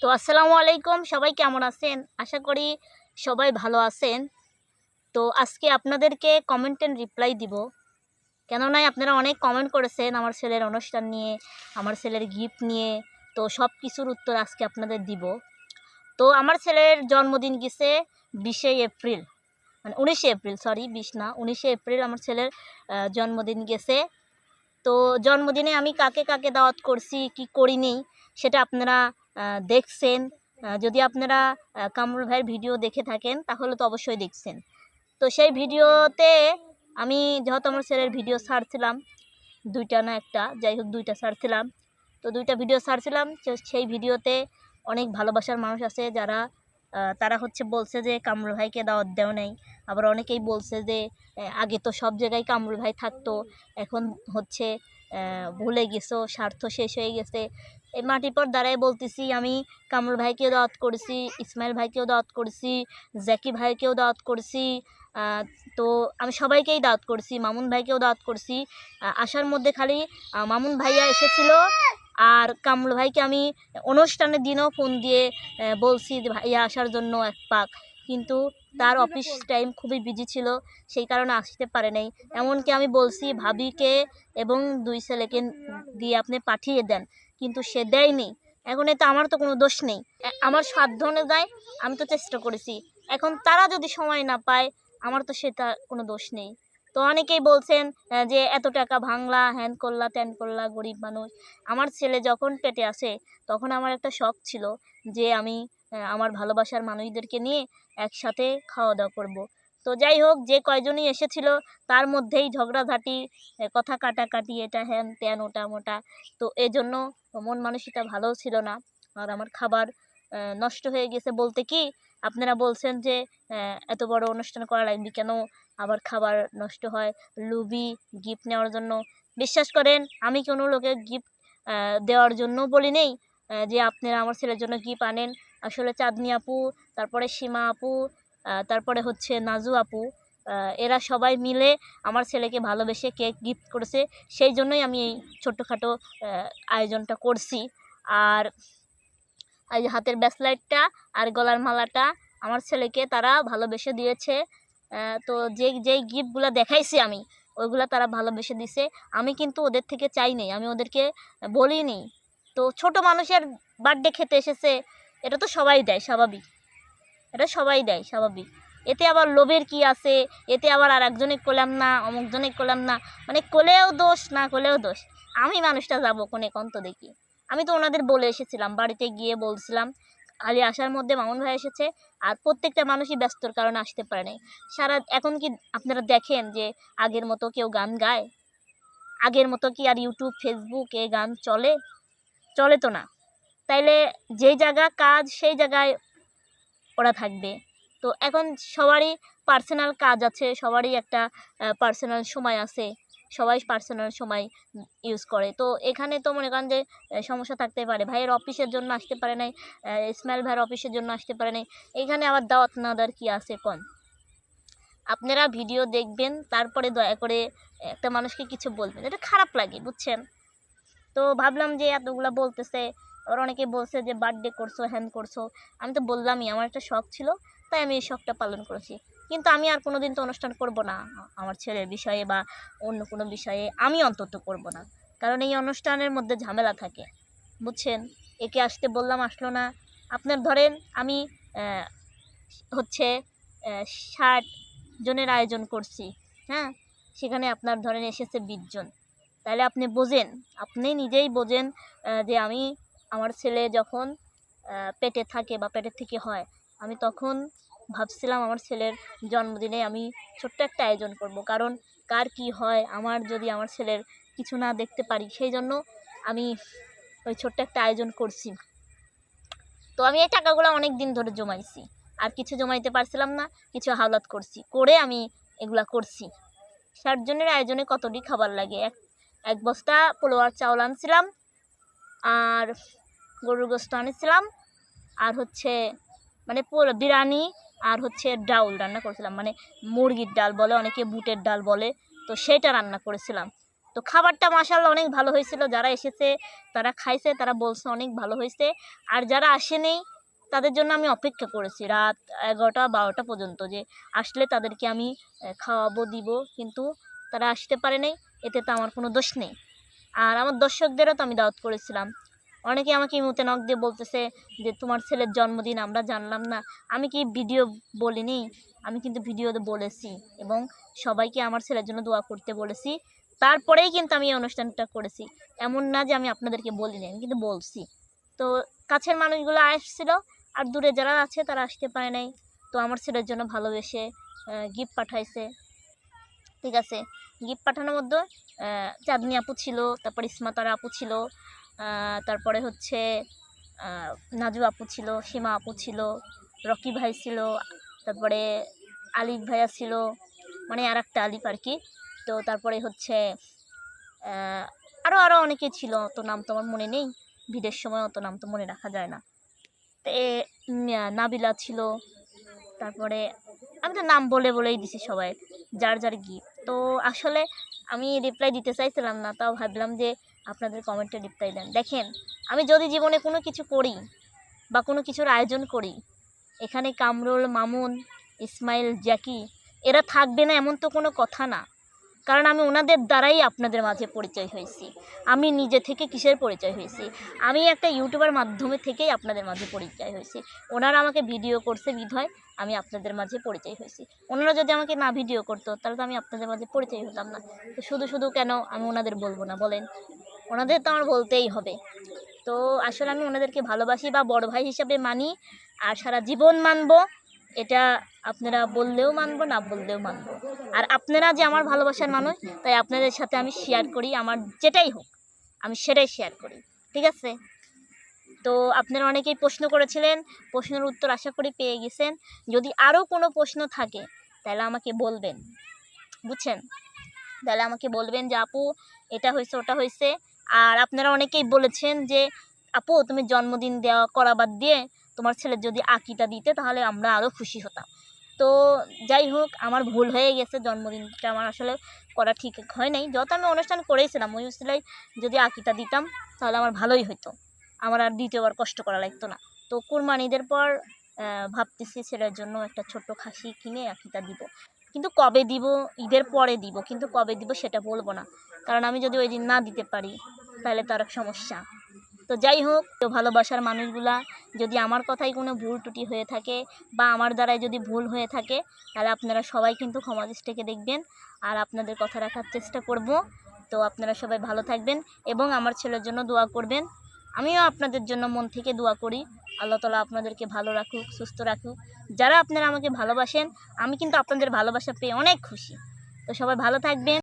তো আসসালামু আলাইকুম, সবাই কেমন আছেন? আশা করি সবাই ভালো আছেন। তো আজকে আপনাদেরকে কমেন্টের রিপ্লাই দিব। কেননা আপনারা অনেক কমেন্ট করেছেন আমার ছেলের অনুষ্ঠান নিয়ে, আমার ছেলের গিফট নিয়ে। তো সব কিছুর উত্তর আজকে আপনাদের দিব। তো আমার ছেলের জন্মদিন গেছে 20শে এপ্রিল, মানে 19শে এপ্রিল, সরি 20 না, 19শে এপ্রিল আমার ছেলের জন্মদিন গেছে। তো জন্মদিনে আমি কাকে কাকে দাওয়াত করছি কি করিনি সেটা আপনারা দেখছেন। যদি আপনারা কামরুল ভাইয়ের ভিডিও দেখে থাকেন তাহলে তো অবশ্যই দেখছেন। তো সেই ভিডিওতে আমি যেহেতু আমার ছেলের ভিডিও ছাড়ছিলাম, দুইটা না একটা, যাই হোক দুইটা ছাড়ছিলাম। তো দুইটা ভিডিও ছাড়ছিলাম, সেই ভিডিওতে অনেক ভালোবাসার মানুষ আছে যারা তারা হচ্ছে বলছে যে কামরুল ভাইকে দাওয়াত দেও নাই। আবার অনেকেই বলছে যে আগে তো সব জায়গায় কামরুল ভাই থাকতো, এখন হচ্ছে ভুলে গেছো, স্বার্থ শেষ হয়ে গেছে। এই মাটির পর দাঁড়ায় বলতেছি আমি কামরুল ভাইকেও দাওয়াত করেছি, ইসমাইল ভাইকেও দাওয়াত করেছি, জ্যাকি ভাইকেও দাওয়াত করেছি। তো আমি সবাইকেই দাওয়াত করছি, মামুন ভাইকেও দাওয়াত করছি। আসার মধ্যে খালি মামুন ভাইয়া এসেছিল, আর কামরুল ভাইকে আমি অনুষ্ঠানের দিনও ফোন দিয়ে বলছি যে ভাইয়া আসার জন্য এক পাক, কিন্তু তার অফিস টাইম খুবই বিজি ছিল, সেই কারণে আসতে পারে নাই। এমনকি আমি বলছি ভাবিকে এবং দুই ছেলেকে দিয়ে আপনি পাঠিয়ে দেন, কিন্তু সে দেয়নি। এখন এতে আমার তো কোনো দোষ নেই, আমার সাধ্য অনুযায়ী আমি তো চেষ্টা করেছি। এখন তারা যদি সময় না পায় আমার তো সেটা কোনো দোষ নেই। তো অনেকেই বলছেন যে এত টাকা ভাঙলা, হ্যান করলা, ত্যান করলা, গরিব মানুষ। আমার ছেলে যখন পেটে আসে তখন আমার একটা শখ ছিল যে আমি আমার ভালোবাসার মানুষদেরকে নিয়ে একসাথে খাওয়া দাওয়া করব। তো যাই হোক, যে কয়জনই এসেছিল তার মধ্যেই ঝগড়াঝাঁটি, কথা কাটাকাটি, এটা হ্যান ত্যান ওটা মোটা। তো এজন্য মন মানসিকতা ভালোও ছিল না, আর আমার খাবার নষ্ট হয়ে গেছে। বলতে কি, আপনারা বলছেন যে এত বড় অনুষ্ঠান করা লাগবে কেন, আবার খাবার নষ্ট হয়, লুবি গিফট নেওয়ার জন্য। বিশ্বাস করেন আমি কোনো লোকের গিফট দেওয়ার জন্য বলি নেই যে আপনারা আমার ছেলের জন্য গিফট আনেন। আসলে চাঁদনি আপু, তারপরে সীমা আপু, তারপরে হচ্ছে নাজু আপু, এরা সবাই মিলে আমার ছেলেকে ভালোবেসে কেক গিফট করেছে, সেই জন্যই আমি এই ছোট্টখাটো আয়োজনটা করছি। আর এই যে হাতের ব্রেসলেটটা আর গলার মালাটা আমার ছেলেকে তারা ভালোবেসে দিয়েছে। তো যেই গিফটগুলো দেখাইছি আমি, ওইগুলো তারা ভালোবেসে দিছে। আমি কিন্তু ওদের থেকে চাইনি, আমি ওদেরকে বলিনি। তো ছোট মানুষের বার্থডে খেতে এসেছে, এটা তো সবাই দেয়, স্বাভাবিক, এটা সবাই দেয়, স্বাভাবিক। এতে আবার লোভের কি আছে? এতে আবার আর একজনে করলাম না, অমুকজনে করলাম না, মানে কোলেও দোষ না কোলেও দোষ। আমি মানুষটা যাবো কোনে কন্ত দেখি? আমি তো ওনাদের বলে এসেছিলাম, বাড়িতে গিয়ে বলছিলাম। খালি আসার মধ্যে মামুন ভাই এসেছে, আর প্রত্যেকটা মানুষই ব্যস্তর কারণে আসতে পারে নাই। এখন কি আপনারা দেখেন যে আগের মতো কেউ গান গায়? আগের মতো কি আর ইউটিউব ফেসবুক এ গান চলে? চলে তো না। তাইলে যেই জায়গা কাজ সেই জায়গায় ওরা থাকবে। তো এখন সবারই পার্সোনাল কাজ আছে, সবারই একটা পার্সোনাল সময় আছে, সবাই পার্সোনাল সময় ইউজ করে। তো এখানে তো মনে করেন যে সমস্যা থাকতে পারে, ভাইয়ের অফিসের জন্য আসতে পারে নাই, ইসমাইল ভাইয়ের অফিসের জন্য আসতে পারে নাই, এখানে আবার দাওয়াত না দেওয়ার কী আছে কোন? আপনারা ভিডিও দেখবেন, তারপরে দয়া করে একটা মানুষকে কিছু বলবেন, এটা খারাপ লাগে, বুঝছেন? তো ভাবলাম যে এতগুলো বলতেছে, আবার অনেকে বলছে যে বার্থডে করছো, হ্যান করছো। আমি তো বললামই আমার একটা শখ ছিল, তাই আমি এই শখটা পালন করেছি। কিন্তু আমি আর কোনোদিন তো অনুষ্ঠান করব না আমার ছেলের বিষয়ে বা অন্য কোনো বিষয়ে, আমি অন্তত করব না। কারণ এই অনুষ্ঠানের মধ্যে ঝামেলা থাকে, বুঝছেন? একে আসতে বললাম, আসলো না। আপনার ধরেন আমি হচ্ছে 60 জনের আয়োজন করছি, হ্যাঁ, সেখানে আপনার ধরেন এসেছে 20 জন। তাহলে আপনি বোঝেন, আপনি নিজেই বোঝেন যে আমি আমার ছেলে যখন পেটে থাকে বা পেটের থেকে হয়, আমি তখন ভাবছিলাম আমার ছেলের জন্মদিনে আমি ছোট্ট একটা আয়োজন করব। কারণ কার কি হয়, আমার যদি আমার ছেলের কিছু না দেখতে পারি, সেই জন্য আমি ওই ছোট্ট একটা আয়োজন করছি। তো আমি এই টাকাগুলো অনেক দিন ধরে জমাইছি, আর কিছু জমাইতে পারছিলাম না, কিছু হাওলাত করছি, করে আমি এগুলা করছি। 60 জনের আয়োজনে কতটি খাবার লাগে? এক বস্তা পোলোয়ার চাউল আনছিলাম, আর গরুর গোস্ত আনিছিলাম, আর হচ্ছে মানে বিরিয়ানি, আর হচ্ছে ডাউল রান্না করেছিলাম, মানে মুরগির ডাল বলে অনেকে, বুটের ডাল বলে, তো সেটা রান্না করেছিলাম। তো খাবারটা মাশাআল্লাহ অনেক ভালো হয়েছিল, যারা এসেছে তারা খাইছে, তারা বলছে অনেক ভালো হয়েছে। আর যারা আসেনি তাদের জন্য আমি অপেক্ষা করেছি রাত 11টা-12টা পর্যন্ত, যে আসলে তাদেরকে আমি খাওয়াবো দিব, কিন্তু তারা আসতে পারে নাই, এতে তো আমার কোনো দোষ নেই। আর আমার দর্শকদেরও তো আমি দাওয়াত করেছিলাম। অনেকে আমাকে ইমোতে নক দিয়ে বলতেছে যে তোমার ছেলের জন্মদিন আমরা জানলাম না। আমি কি ভিডিও বলিনি? আমি কিন্তু ভিডিওতে বলেছি এবং সবাইকে আমার ছেলের জন্য দোয়া করতে বলেছি। তারপরেই কিন্তু আমি এই অনুষ্ঠানটা করেছি। এমন না যে আমি আপনাদেরকে বলিনি, আমি কিন্তু বলছি। তো কাছের মানুষগুলো আসছিল, আর দূরে যারা আছে তারা আসতে পারে নাই। তো আমার ছেলের জন্য ভালোবেসে গিফট পাঠাইছে। ঠিক আছে, গিফট পাঠানোর মধ্যে চাঁদনি আপু ছিল, তারপর ইসমাতারা আপু ছিল, তারপরে হচ্ছে নাজু আপু ছিল, সীমা আপু ছিল, রকি ভাই ছিল, তারপরে আলিফ ভাইয়া ছিল, মানে আর একটা আলিফ আর কি। তো তারপরে হচ্ছে আরও অনেকে ছিল, অত নাম তো আমার মনে নেই, ভিড়ের সময় অত নাম তো মনে রাখা যায় না। তো নাবিলা ছিল, তারপরে আমি তো নাম বলেই দিছি সবাই, যার যার গিফট। তো আসলে আমি রিপ্লাই দিতে চাইছিলাম না, তাও ভাবলাম যে আপনাদের কমেন্টে রিপ্লাই দেন। দেখেন, আমি যদি জীবনে কোনো কিছু করি বা কোনো কিছুর আয়োজন করি, এখানে কামরুল, মামুন, ইসমাইল, জ্যাকি এরা থাকবে না এমন তো কোনো কথা না। কারণ আমি ওনাদের দ্বারাই আপনাদের মাঝে পরিচয় হয়েছি। আমি নিজে থেকে কিসের পরিচয় হয়েছি? আমি একটা ইউটিউবার মাধ্যমে থেকেই আপনাদের মাঝে পরিচয় হয়েছি। ওনারা আমাকে ভিডিও করছে বিধায় আমি আপনাদের মাঝে পরিচয় হয়েছি। ওনারা যদি আমাকে না ভিডিও করতো তাহলে তো আমি আপনাদের মাঝে পরিচয় হতাম না। তো শুধু কেন আমি ওনাদের বলবো না বলেন? ওনাদের তো আমার বলতেই হবে। তো আসলে আমি ওনাদেরকে ভালোবাসি বা বড় ভাই হিসাবে মানি, আর সারা জীবন মানবো। এটা আপনারা বললেও মানবো, না বললেও মানবো। আর আপনারা যে আমার ভালোবাসার মানুষ, তাই আপনাদের সাথে আমি শেয়ার করি, আমার যেটাই হোক আমি সেটাই শেয়ার করি। ঠিক আছে? তো আপনারা অনেকেই প্রশ্ন করেছিলেন, প্রশ্নের উত্তর আশা করি পেয়ে গেছেন। যদি আরও কোনো প্রশ্ন থাকে তাহলে আমাকে বলবেন, বুঝছেন? তাহলে আমাকে বলবেন যে আপু এটা হয়েছে, ওটা হয়েছে। আর আপনারা অনেকেই বলেছেন যে আপু তুমি জন্মদিন করা বাদ দিয়ে তোমার ছেলের যদি আকিটা দিতে তাহলে আমরা আরও খুশি হতাম। তো যাই হোক, আমার ভুল হয়ে গেছে, জন্মদিনটা আমার আসলে করা ঠিক হয় নাই। যত আমি অনুষ্ঠান করেছিলাম ওই উসিলায় যদি আকিটা দিতাম তাহলে আমার ভালোই হতো, আমার আর দ্বিতীয়বার কষ্ট করা লাগতো না। তো কুরবানি ঈদের পর ভাবতেছি ছেলের জন্য একটা ছোট্ট খাসি কিনে আকিটা দিব, কিন্তু কবে দিব? ঈদের পরে দিব, কিন্তু কবে দিব সেটা বলবো না, কারণ আমি যদি ওই দিন না দিতে পারি তাহলে তো আর এক সমস্যা। তো যাই হোক, তো ভালোবাসার মানুষগুলা, যদি আমার কথাই কোনো ভুল ত্রুটি হয়ে থাকে বা আমার দ্বারাই যদি ভুল হয়ে থাকে তাহলে আপনারা সবাই কিন্তু ক্ষমা দৃষ্টিতে দেখবেন, আর আপনাদের কথা রাখার চেষ্টা করব। তো আপনারা সবাই ভালো থাকবেন এবং আমার ছেলের জন্য দোয়া করবেন। আমিও আপনাদের জন্য মন থেকে দোয়া করি, আল্লাহ তাআলা আপনাদেরকে ভালো রাখুক, সুস্থ রাখুক। যারা আপনারা আমাকে ভালোবাসেন, আমি কিন্তু আপনাদের ভালোবাসা পেয়ে অনেক খুশি। তো সবাই ভালো থাকবেন।